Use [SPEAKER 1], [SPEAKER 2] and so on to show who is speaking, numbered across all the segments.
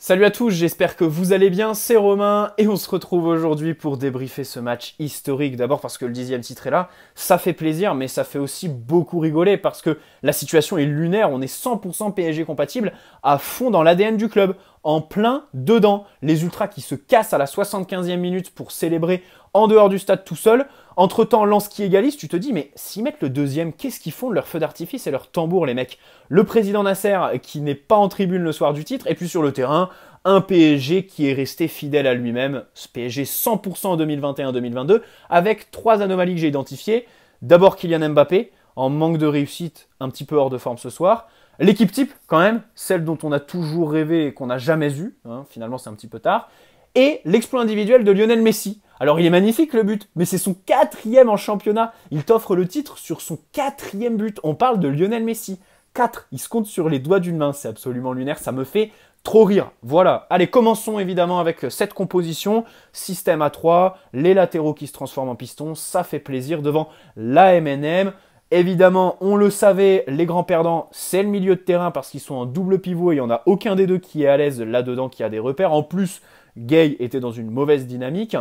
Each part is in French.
[SPEAKER 1] Salut à tous, j'espère que vous allez bien, c'est Romain et on se retrouve aujourd'hui pour débriefer ce match historique. D'abord parce que le 10e titre est là, ça fait plaisir, mais ça fait aussi beaucoup rigoler parce que la situation est lunaire, on est 100% PSG compatible, à fond dans l'ADN du club, en plein dedans. Les ultras qui se cassent à la 75e minute pour célébrer en dehors du stade tout seul. Entre-temps, Lens qui égalise, tu te dis, mais s'ils mettent le deuxième, qu'est-ce qu'ils font de leur feu d'artifice et leur tambour, les mecs? Le président Nasser qui n'est pas en tribune le soir du titre, et puis sur le terrain, un PSG qui est resté fidèle à lui-même, ce PSG 100% en 2021-2022, avec trois anomalies que j'ai identifiées. D'abord Kylian Mbappé, en manque de réussite, un petit peu hors de forme ce soir. L'équipe type, quand même, celle dont on a toujours rêvé et qu'on n'a jamais eue, hein, finalement c'est un petit peu tard. Et l'exploit individuel de Lionel Messi. Alors il est magnifique le but, mais c'est son 4e en championnat. Il t'offre le titre sur son 4e but. On parle de Lionel Messi. 4, il se compte sur les doigts d'une main, c'est absolument lunaire, ça me fait trop rire. Voilà, allez, commençons évidemment avec cette composition. Système à 3, les latéraux qui se transforment en pistons, ça fait plaisir devant la MNM. Évidemment, on le savait, les grands perdants, c'est le milieu de terrain parce qu'ils sont en double pivot et il n'y en a aucun des deux qui est à l'aise là-dedans, qui a des repères. En plus, Gay était dans une mauvaise dynamique,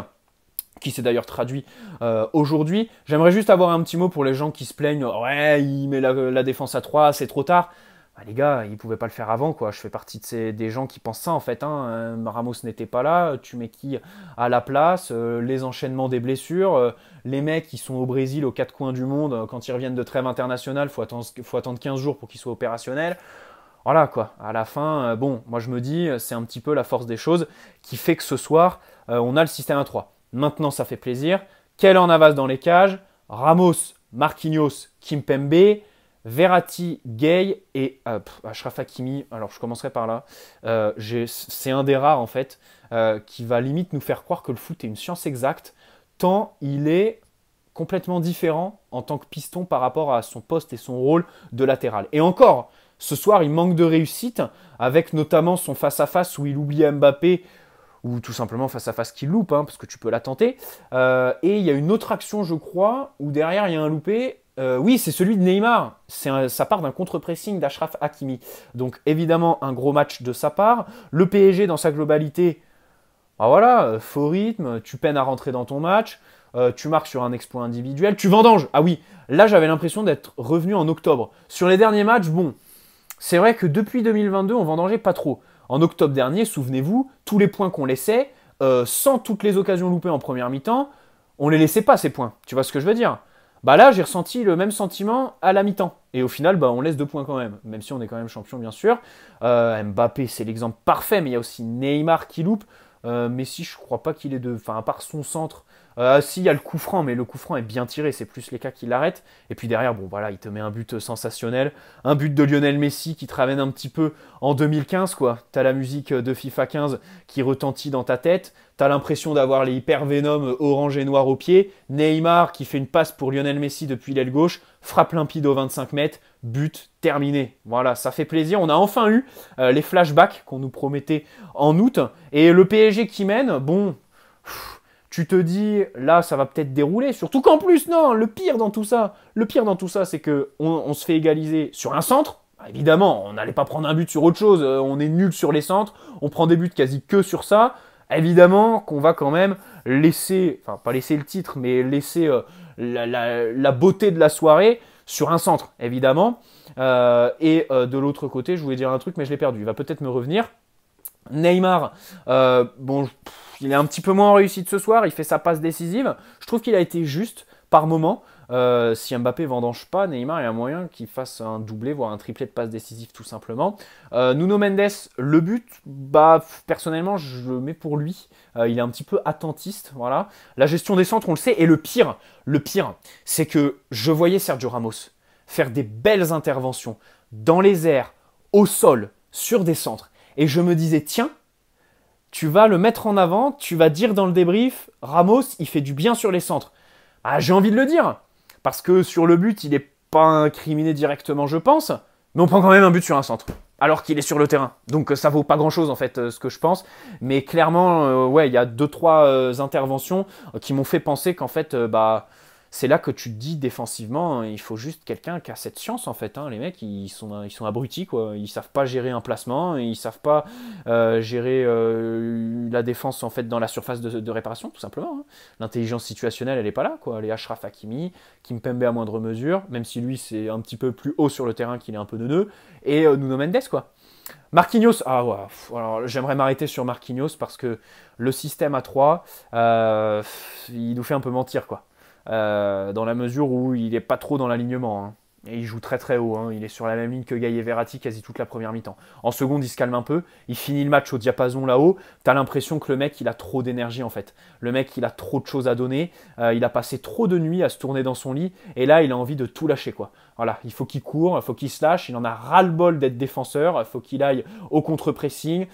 [SPEAKER 1] qui s'est d'ailleurs traduit aujourd'hui. J'aimerais juste avoir un petit mot pour les gens qui se plaignent. Ouais, il met la défense à 3, c'est trop tard. Bah, les gars, ils pouvaient pas le faire avant, quoi. Je fais partie des gens qui pensent ça, en fait. Ramos n'était pas là, tu mets qui à la place, les enchaînements des blessures, les mecs qui sont au Brésil, aux quatre coins du monde, quand ils reviennent de trêve internationale, faut attendre 15 jours pour qu'ils soient opérationnels. Voilà, quoi. À la fin, bon, moi je me dis, c'est un petit peu la force des choses qui fait que ce soir, on a le système à 3. Maintenant, ça fait plaisir. Quel en avance dans les cages? Ramos, Marquinhos, Kimpembe, Verratti, Gay et Achraf Hakimi. Alors, je commencerai par là. C'est un des rares, en fait, qui va limite nous faire croire que le foot est une science exacte, tant il est complètement différent en tant que piston par rapport à son poste et son rôle de latéral. Et encore, ce soir, il manque de réussite, avec notamment son face-à-face où il oublie Mbappé, ou tout simplement face-à-face qu'il loupe, parce que tu peux la tenter. Et il y a une autre action, je crois, où derrière, il y a un loupé. Oui, c'est celui de Neymar. Ça part d'un contre-pressing d'Achraf Hakimi. Donc, évidemment, un gros match de sa part. Le PSG, dans sa globalité, bah voilà, faux rythme, tu peines à rentrer dans ton match, tu marques sur un exploit individuel, tu vendanges. Ah oui, là, j'avais l'impression d'être revenu en octobre. Sur les derniers matchs, bon, c'est vrai que depuis 2022, on vendangeait pas trop. En octobre dernier, souvenez-vous, tous les points qu'on laissait, sans toutes les occasions loupées en première mi-temps, on les laissait pas ces points. Tu vois ce que je veux dire? Bah là, j'ai ressenti le même sentiment à la mi-temps. Et au final, bah, on laisse 2 points quand même si on est quand même champion, bien sûr. Mbappé, c'est l'exemple parfait, mais il y a aussi Neymar qui loupe. Messi, je crois pas qu'il est de... Enfin, à part son centre... si, il y a le coup franc, mais le coup franc est bien tiré, c'est plus les cas qui l'arrêtent. Et puis derrière, bon voilà, il te met un but sensationnel. Un but de Lionel Messi qui te ramène un petit peu en 2015, quoi. T'as la musique de FIFA 15 qui retentit dans ta tête. T'as l'impression d'avoir les hyper Venom orange et noir au pied. Neymar qui fait une passe pour Lionel Messi depuis l'aile gauche. Frappe limpide aux 25 mètres. But terminé. Voilà, ça fait plaisir. On a enfin eu les flashbacks qu'on nous promettait en août. Et le PSG qui mène, bon... Tu te dis, là, ça va peut-être dérouler. Surtout qu'en plus, non, le pire dans tout ça, c'est que on se fait égaliser sur un centre. Bah, évidemment, on n'allait pas prendre un but sur autre chose. On est nul sur les centres. On prend des buts quasi que sur ça. Évidemment qu'on va quand même laisser, enfin pas laisser le titre, mais laisser la beauté de la soirée sur un centre, évidemment. De l'autre côté, je voulais dire un truc, mais je l'ai perdu. Il va peut-être me revenir. Neymar, bon, il est un petit peu moins en réussite ce soir, il fait sa passe décisive. Je trouve qu'il a été juste par moment. Si Mbappé vendange pas, Neymar, il y a moyen qu'il fasse un doublé, voire un triplé de passes décisives tout simplement. Nuno Mendes, le but, bah personnellement, je le mets pour lui. Il est un petit peu attentiste, voilà. La gestion des centres, on le sait. Et le pire, c'est que je voyais Sergio Ramos faire des belles interventions dans les airs, au sol, sur des centres. Et je me disais, tiens, tu vas le mettre en avant, tu vas dire dans le débrief, Ramos, il fait du bien sur les centres. Ah, j'ai envie de le dire, parce que sur le but, il n'est pas incriminé directement, je pense, mais on prend quand même un but sur un centre, alors qu'il est sur le terrain. Donc ça vaut pas grand-chose, en fait, ce que je pense. Mais clairement, ouais, il y a 2-3 interventions qui m'ont fait penser qu'en fait, c'est là que tu te dis défensivement, il faut juste quelqu'un qui a cette science en fait. Hein. Les mecs, ils sont abrutis quoi. Ils savent pas gérer un placement, ils savent pas gérer la défense en fait dans la surface de réparation tout simplement. Hein. L'intelligence situationnelle, elle est pas là quoi. Les Achraf Hakimi, Kimpembe à moindre mesure, même si lui c'est un petit peu plus haut sur le terrain qu'il est un peu neuneux, et Nuno Mendes quoi. Marquinhos, ah ouais, alors j'aimerais m'arrêter sur Marquinhos parce que le système à 3, il nous fait un peu mentir quoi. Dans la mesure où il n'est pas trop dans l'alignement. Hein. Et il joue très très haut, hein. Il est sur la même ligne que Gaï et Verratti quasi toute la première mi-temps. En seconde, il se calme un peu, il finit le match au diapason là-haut, t'as l'impression que le mec il a trop d'énergie en fait. Le mec il a trop de choses à donner, il a passé trop de nuits à se tourner dans son lit, et là il a envie de tout lâcher quoi. Voilà, il faut qu'il court, il faut qu'il se lâche, il en a ras-le-bol d'être défenseur, il faut qu'il aille au contre-pressing,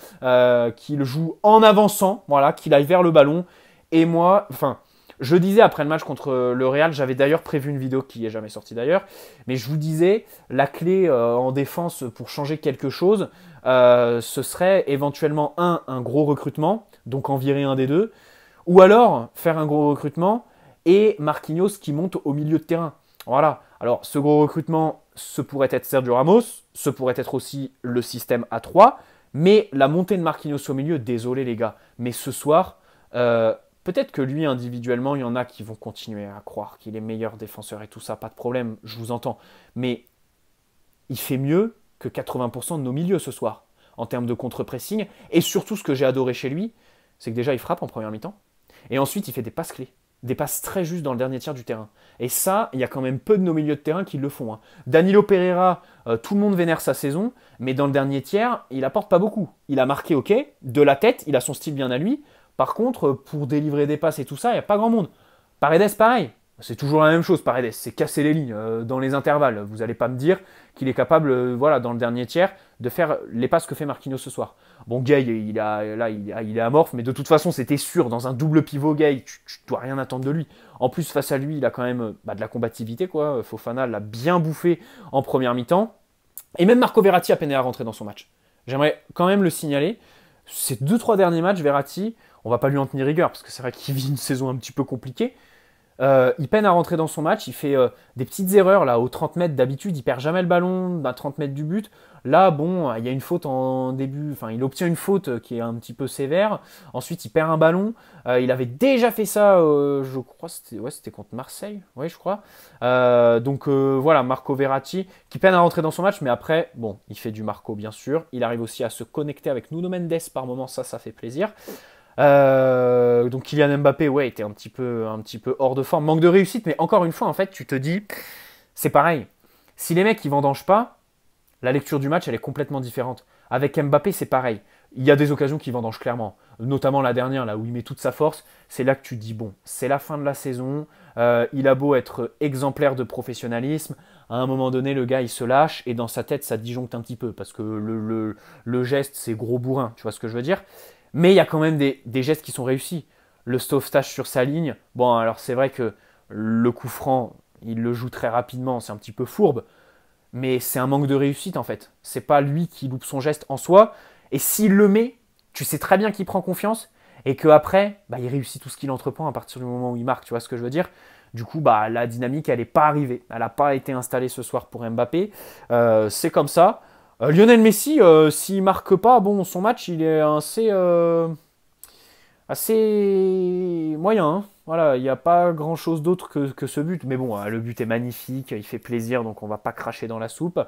[SPEAKER 1] qu'il joue en avançant, voilà, qu'il aille vers le ballon, et moi, enfin... Je disais après le match contre le Real, j'avais d'ailleurs prévu une vidéo qui n'est jamais sortie d'ailleurs, mais je vous disais, la clé en défense pour changer quelque chose, ce serait éventuellement un gros recrutement, donc en virer un des deux, ou alors faire un gros recrutement et Marquinhos qui monte au milieu de terrain. Voilà, alors ce gros recrutement, ce pourrait être Sergio Ramos, ce pourrait être aussi le système A3, mais la montée de Marquinhos au milieu, désolé les gars, mais ce soir... peut-être que lui, individuellement, il y en a qui vont continuer à croire qu'il est meilleur défenseur et tout ça, pas de problème, je vous entends. Mais il fait mieux que 80% de nos milieux ce soir, en termes de contre-pressing. Et surtout, ce que j'ai adoré chez lui, c'est que déjà, il frappe en première mi-temps. Et ensuite, il fait des passes clés. Des passes très justes dans le dernier tiers du terrain. Et ça, il y a quand même peu de nos milieux de terrain qui le font. Hein. Danilo Pereira, tout le monde vénère sa saison, mais dans le dernier tiers, il apporte pas beaucoup. Il a marqué, ok, de la tête, il a son style bien à lui. Par contre, pour délivrer des passes et tout ça, il n'y a pas grand monde. Paredes, pareil. C'est toujours la même chose, Paredes. C'est casser les lignes dans les intervalles. Vous n'allez pas me dire qu'il est capable, voilà, dans le dernier tiers, de faire les passes que fait Marquinhos ce soir. Bon, Gay, il est amorphe, mais de toute façon, c'était sûr. Dans un double pivot, Gay, tu dois rien attendre de lui. En plus, face à lui, il a quand même de la combativité, quoi. Fofana l'a bien bouffé en première mi-temps. Et même Marco Verratti a peiné à rentrer dans son match. J'aimerais quand même le signaler. Ces 2-3 derniers matchs, Verratti, on va pas lui en tenir rigueur, parce que c'est vrai qu'il vit une saison un petit peu compliquée. Il peine à rentrer dans son match, il fait des petites erreurs là aux 30 mètres d'habitude, il perd jamais le ballon à 30 mètres du but. Là, bon, il y a une faute en début, enfin il obtient une faute qui est un petit peu sévère. Ensuite, il perd un ballon. Il avait déjà fait ça, je crois, c'était contre Marseille, ouais, je crois. Donc voilà, Marco Verratti qui peine à rentrer dans son match, mais après, bon, il fait du Marco bien sûr. Il arrive aussi à se connecter avec Nuno Mendes par moment, ça fait plaisir. Donc Kylian Mbappé, ouais, était un petit peu hors de forme, manque de réussite, mais encore une fois, en fait, tu te dis, c'est pareil. Si les mecs ils vendangent pas, la lecture du match elle est complètement différente. Avec Mbappé, c'est pareil. Il y a des occasions qui vendangent clairement, notamment la dernière là où il met toute sa force. C'est là que tu te dis bon, c'est la fin de la saison. Il a beau être exemplaire de professionnalisme, à un moment donné le gars il se lâche et dans sa tête ça disjoncte un petit peu parce que le geste c'est gros bourrin, tu vois ce que je veux dire. Mais il y a quand même des gestes qui sont réussis. Le sauvetage sur sa ligne, bon alors c'est vrai que le coup franc, il le joue très rapidement, c'est un petit peu fourbe, mais c'est un manque de réussite en fait. C'est pas lui qui loupe son geste en soi, et s'il le met, tu sais très bien qu'il prend confiance, et qu'après, bah, il réussit tout ce qu'il entreprend à partir du moment où il marque, tu vois ce que je veux dire. Du coup, bah, la dynamique, elle n'est pas arrivée. Elle n'a pas été installée ce soir pour Mbappé. C'est comme ça. Lionel Messi, s'il marque pas, bon, son match, il est assez moyen. Hein. Voilà, il n'y a pas grand-chose d'autre que ce but. Mais bon, le but est magnifique, il fait plaisir, donc on va pas cracher dans la soupe.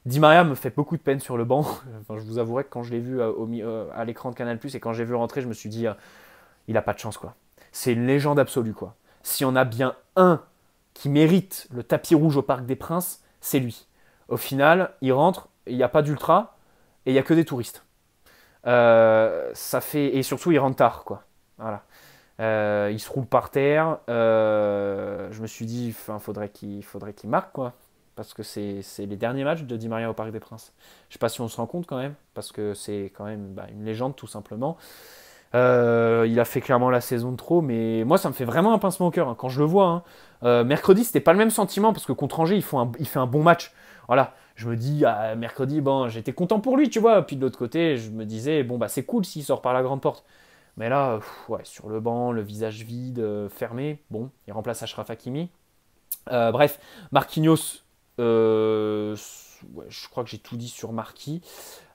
[SPEAKER 1] Di Maria me fait beaucoup de peine sur le banc. Enfin, je vous avouerai que quand je l'ai vu à l'écran de Canal+, et quand j'ai vu rentrer, je me suis dit, il a pas de chance, quoi. C'est une légende absolue, quoi. Si on a bien un qui mérite le tapis rouge au Parc des Princes, c'est lui. Au final, il rentre, il n'y a pas d'ultra, et il n'y a que des touristes. Ça fait... Et surtout, il rentre tard, quoi. Voilà. Il se roule par terre. Je me suis dit, faudrait qu'il marque, quoi. Parce que c'est les derniers matchs de Di Maria au Parc des Princes. Je sais pas si on se rend compte quand même, parce que c'est quand même une légende tout simplement. Il a fait clairement la saison de trop, mais moi ça me fait vraiment un pincement au cœur hein, quand je le vois. Hein. Mercredi, c'était pas le même sentiment parce que contre Angers, il fait un bon match. Voilà, je me dis mercredi, bon, j'étais content pour lui, tu vois. Puis de l'autre côté, je me disais bon bah c'est cool s'il sort par la grande porte. Mais là, ouais, sur le banc, le visage vide, fermé, bon, il remplace Achraf Hakimi. Bref, Marquinhos, ouais, je crois que j'ai tout dit sur Marquis.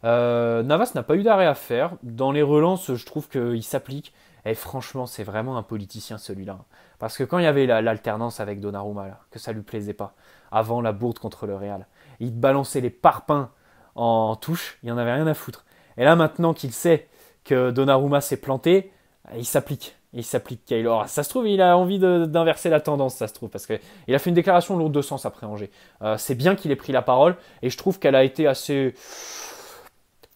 [SPEAKER 1] Navas n'a pas eu d'arrêt à faire. Dans les relances, je trouve qu'il s'applique. Et franchement, c'est vraiment un politicien celui-là. Parce que quand il y avait l'alternance avec Donnarumma, là, que ça lui plaisait pas, avant la bourde contre le Real, il te balançait les parpaings en touche, il n'y en avait rien à foutre. Et là, maintenant qu'il sait que Donnarumma s'est planté, il s'applique. Il s'applique Keylor. Ça se trouve, il a envie d'inverser la tendance, ça se trouve, parce qu'il a fait une déclaration lourde de sens après Angers. C'est bien qu'il ait pris la parole, et je trouve qu'elle a été assez...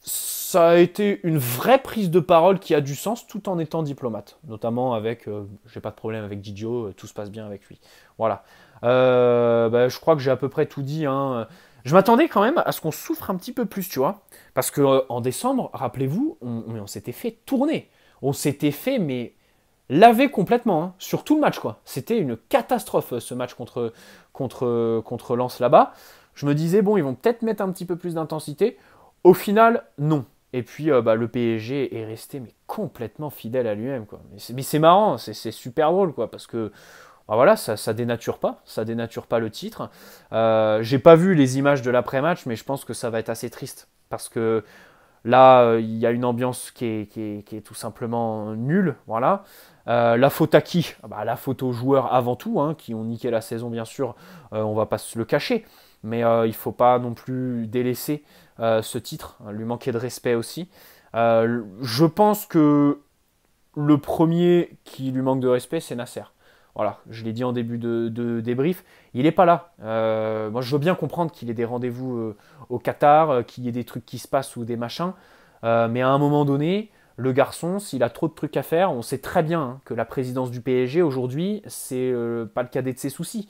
[SPEAKER 1] Ça a été une vraie prise de parole qui a du sens tout en étant diplomate. Notamment avec, j'ai pas de problème avec Didio, tout se passe bien avec lui. Voilà. Je crois que j'ai à peu près tout dit. Hein. Je m'attendais quand même à ce qu'on souffre un petit peu plus, tu vois. Parce que en décembre, rappelez-vous, on s'était fait tourner. On s'était fait, mais laver complètement, hein, sur tout le match, quoi. C'était une catastrophe, ce match contre Lens là-bas. Je me disais, bon, ils vont peut-être mettre un petit peu plus d'intensité. Au final, non. Et puis le PSG est resté mais complètement fidèle à lui-même, quoi. Mais c'est marrant, c'est super drôle, quoi, parce que voilà, ça dénature pas le titre. J'ai pas vu les images de l'après-match, mais je pense que ça va être assez triste parce que là, il y a une ambiance qui est tout simplement nulle, voilà. La faute à qui? La faute aux joueurs avant tout, hein, qui ont niqué la saison, bien sûr. On va pas se le cacher, mais il faut pas non plus délaisser ce titre, hein, lui manquer de respect aussi. Je pense que le premier qui lui manque de respect, c'est Nasser. Voilà, je l'ai dit en début de débrief, il n'est pas là. Moi, je veux bien comprendre qu'il ait des rendez-vous au Qatar, qu'il y ait des trucs qui se passent ou des machins, mais à un moment donné, le garçon, s'il a trop de trucs à faire, on sait très bien, hein, que la présidence du PSG aujourd'hui, c'est pas le cadet de ses soucis,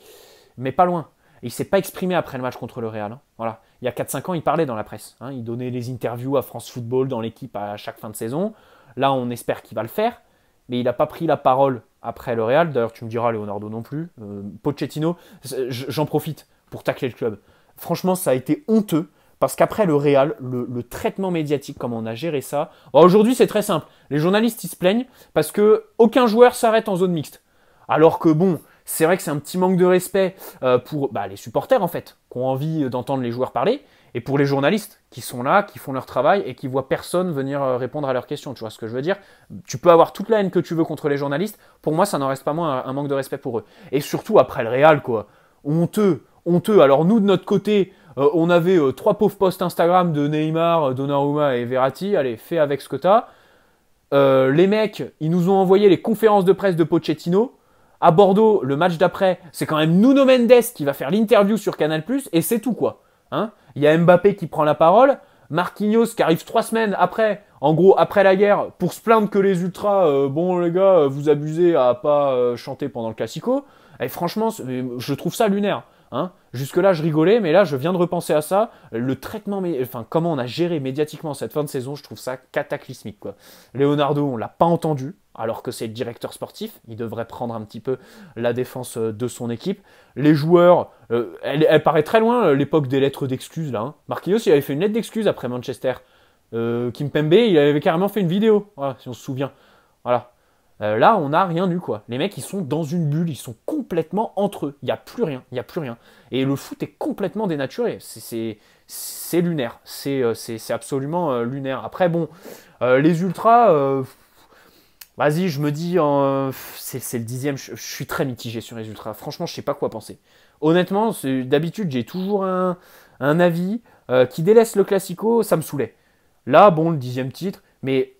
[SPEAKER 1] mais pas loin. Et il s'est pas exprimé après le match contre le Real. Hein. Voilà. Il y a 4-5 ans, il parlait dans la presse. Hein. Il donnait des interviews à France Football dans l'équipe à chaque fin de saison. Là, on espère qu'il va le faire. Mais il n'a pas pris la parole après le Real. D'ailleurs, tu me diras, Leonardo non plus. Pochettino, j'en profite pour tacler le club. Franchement, ça a été honteux. Parce qu'après le Real, le traitement médiatique, comment on a géré ça. Aujourd'hui, c'est très simple. Les journalistes, ils se plaignent parce qu'aucun joueur s'arrête en zone mixte. Alors que bon, c'est vrai que c'est un petit manque de respect pour les supporters, en fait, qui ont envie d'entendre les joueurs parler, et pour les journalistes qui sont là, qui font leur travail et qui voient personne venir répondre à leurs questions. Tu vois ce que je veux dire? Tu peux avoir toute la haine que tu veux contre les journalistes. Pour moi, ça n'en reste pas moins un manque de respect pour eux. Et surtout après le Real, quoi. Honteux, honteux. Alors nous, de notre côté, on avait 3 pauvres posts Instagram de Neymar, Donnarumma et Verratti. Allez, fais avec ce que t'as. Les mecs, ils nous ont envoyé les conférences de presse de Pochettino. À Bordeaux, le match d'après, c'est quand même Nuno Mendes qui va faire l'interview sur Canal+, et c'est tout, quoi. Hein? Il y a Mbappé qui prend la parole, Marquinhos qui arrive 3 semaines après, en gros après la guerre, pour se plaindre que les ultras, bon les gars, vous abusez à pas chanter pendant le Classico. Et franchement, je trouve ça lunaire. Hein. Jusque-là, je rigolais, mais là, je viens de repenser à ça. Le traitement, comment on a géré médiatiquement cette fin de saison, je trouve ça cataclysmique, quoi. Leonardo, on l'a pas entendu, alors que c'est le directeur sportif. Il devrait prendre un petit peu la défense de son équipe. Les joueurs, elle paraît très loin, l'époque des lettres d'excuses, là. Hein. Marquinhos, il avait fait une lettre d'excuse après Manchester. Kimpembe, il avait carrément fait une vidéo, voilà, si on se souvient. Voilà. Là, on n'a rien eu, quoi. Les mecs, ils sont dans une bulle, ils sont complètement entre eux. Il n'y a plus rien, il n'y a plus rien. Et le foot est complètement dénaturé. C'est lunaire. C'est absolument lunaire. Après, bon, les ultras, vas-y, je me dis, c'est le 10e. Je suis très mitigé sur les ultras. Franchement, je sais pas quoi penser. Honnêtement, d'habitude, j'ai toujours un avis qui délaisse le Classico, ça me saoulait. Là, bon, le 10e titre, mais...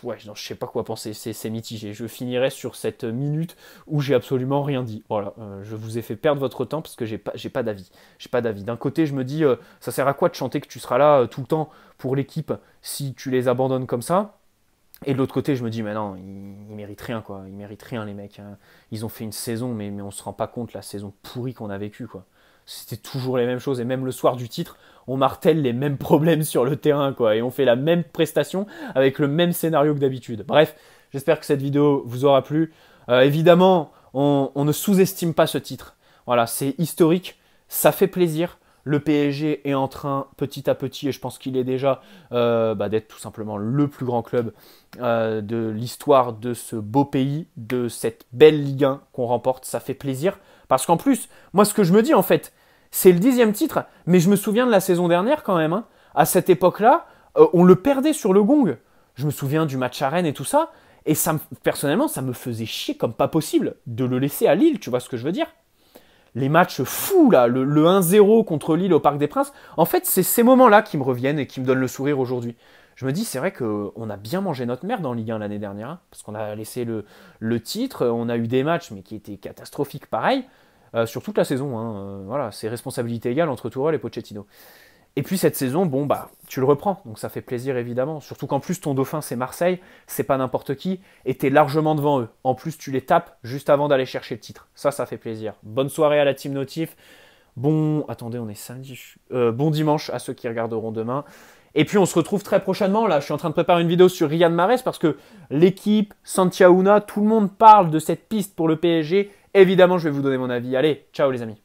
[SPEAKER 1] Ouais, non, je sais pas quoi penser, c'est mitigé. Je finirai sur cette minute où j'ai absolument rien dit. Voilà, je vous ai fait perdre votre temps parce que j'ai pas d'avis. J'ai pas d'avis. D'un côté, je me dis, ça sert à quoi de chanter que tu seras là tout le temps pour l'équipe si tu les abandonnes comme ça? Et de l'autre côté, je me dis, mais non, ils méritent rien, quoi. Ils méritent rien, les mecs. Hein. Ils ont fait une saison, mais on se rend pas compte la saison pourrie qu'on a vécue, quoi. C'était toujours les mêmes choses. Et même le soir du titre, on martèle les mêmes problèmes sur le terrain, quoi. Et on fait la même prestation avec le même scénario que d'habitude. Bref, j'espère que cette vidéo vous aura plu. Évidemment, on ne sous-estime pas ce titre. Voilà, c'est historique, ça fait plaisir. Le PSG est en train, petit à petit, et je pense qu'il est déjà, d'être tout simplement le plus grand club de l'histoire de ce beau pays, de cette belle Ligue 1 qu'on remporte. Ça fait plaisir. Parce qu'en plus, moi, ce que je me dis, en fait, c'est le 10e titre, mais je me souviens de la saison dernière quand même. Hein. À cette époque-là, on le perdait sur le gong. Je me souviens du match à Rennes et tout ça. Et ça, personnellement, ça me faisait chier comme pas possible de le laisser à Lille, tu vois ce que je veux dire? Les matchs fous, là, le 1-0 contre Lille au Parc des Princes, en fait, c'est ces moments-là qui me reviennent et qui me donnent le sourire aujourd'hui. Je me dis, c'est vrai qu'on a bien mangé notre merde en Ligue 1 l'année dernière, hein, parce qu'on a laissé le titre, on a eu des matchs, mais qui étaient catastrophiques pareil, sur toute la saison. Hein, voilà, c'est responsabilité égale entre Tourelle et Pochettino. Et puis cette saison, bon bah tu le reprends, donc ça fait plaisir évidemment. Surtout qu'en plus ton dauphin c'est Marseille, c'est pas n'importe qui, et t'es largement devant eux. En plus tu les tapes juste avant d'aller chercher le titre. Ça fait plaisir. Bonne soirée à la Team Notif. Attendez, on est samedi. Bon dimanche à ceux qui regarderont demain. Et puis on se retrouve très prochainement. Là, je suis en train de préparer une vidéo sur Riyad Mahrez parce que l'équipe, Santiaouna, tout le monde parle de cette piste pour le PSG. Évidemment, je vais vous donner mon avis. Allez, ciao les amis.